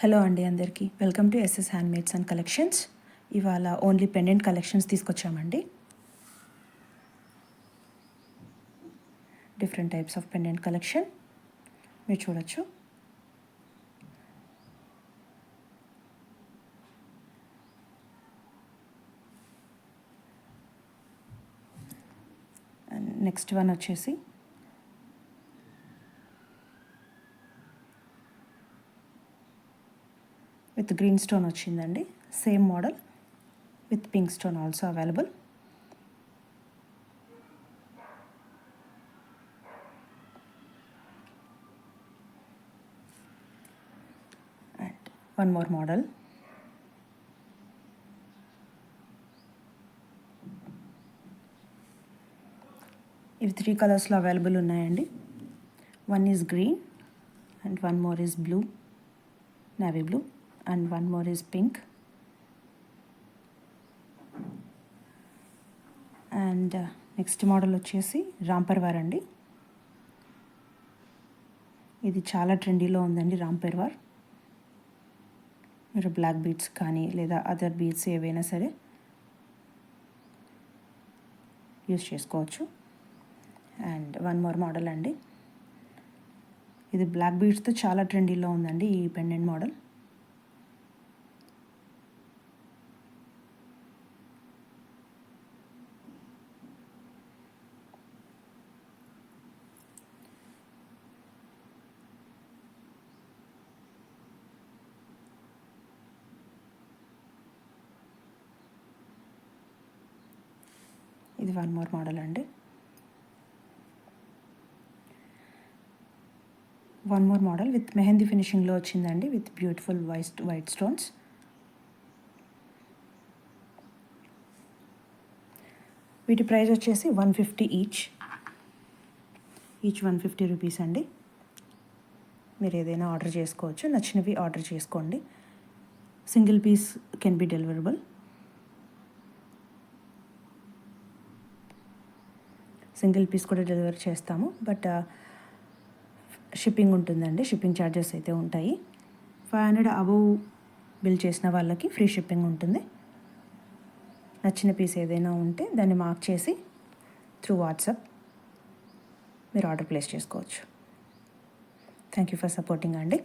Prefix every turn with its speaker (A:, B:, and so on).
A: Hello అండి అందరికీ welcome to SS handmades and collections. ఇవాళ ఓన్లీ పెండెంట్ కలెక్షన్స్ తీసుకొచ్చామండి. Different types of pendant collection మీరు చూడొచ్చు. నెక్స్ట్ వన్ వచ్చేసి విత్ గ్రీన్ స్టోన్ వచ్చిందండి. Same model with pink stone also available. And one more model. ఇవి 3 కలర్స్లో అవైలబుల్ ఉన్నాయండి. One is green and one more is blue, navy blue, and one more is pink. And next model వచ్చేసి రాంపర్వార్ అండి. ఇది చాలా ట్రెండీలో ఉందండి రాంపర్వార్. మీరు బ్లాక్ బీడ్స్ కానీ లేదా అదర్ బీడ్స్ ఏవైనా సరే యూస్ చేసుకోవచ్చు. అండ్ వన్ మోర్ మోడల్ అండి. ఇది బ్లాక్ బీడ్స్తో చాలా ట్రెండీలో ఉందండి ఈ పెండెంట్ మోడల్. ఇది వన్ మోర్ మోడల్ అండి. One more model with mehndi ఫినిషింగ్లో వచ్చిందండి, విత్ బ్యూటిఫుల్ వైట్ స్టోన్స్. వీటి ప్రైస్ వచ్చేసి 150 ఈచ్ 150 రూపీస్ అండి. మీరు ఏదైనా ఆర్డర్ చేసుకోవచ్చు, నచ్చినవి ఆర్డర్ చేసుకోండి. Single piece can be deliverable. Single piece కూడా డెలివరీ చేస్తాము, బట్ షిప్పింగ్ ఉంటుందండి. షిప్పింగ్ ఛార్జెస్ అయితే ఉంటాయి. 500 అబవ్ బిల్ చేసిన వాళ్ళకి ఫ్రీ షిప్పింగ్ ఉంటుంది. నచ్చిన పీస్ ఏదైనా ఉంటే దాన్ని మార్క్ చేసి త్రూ వాట్సాప్ మీరు ఆర్డర్ ప్లేస్ చేసుకోవచ్చు. థ్యాంక్ యూ ఫర్ సపోర్టింగ్ అండి.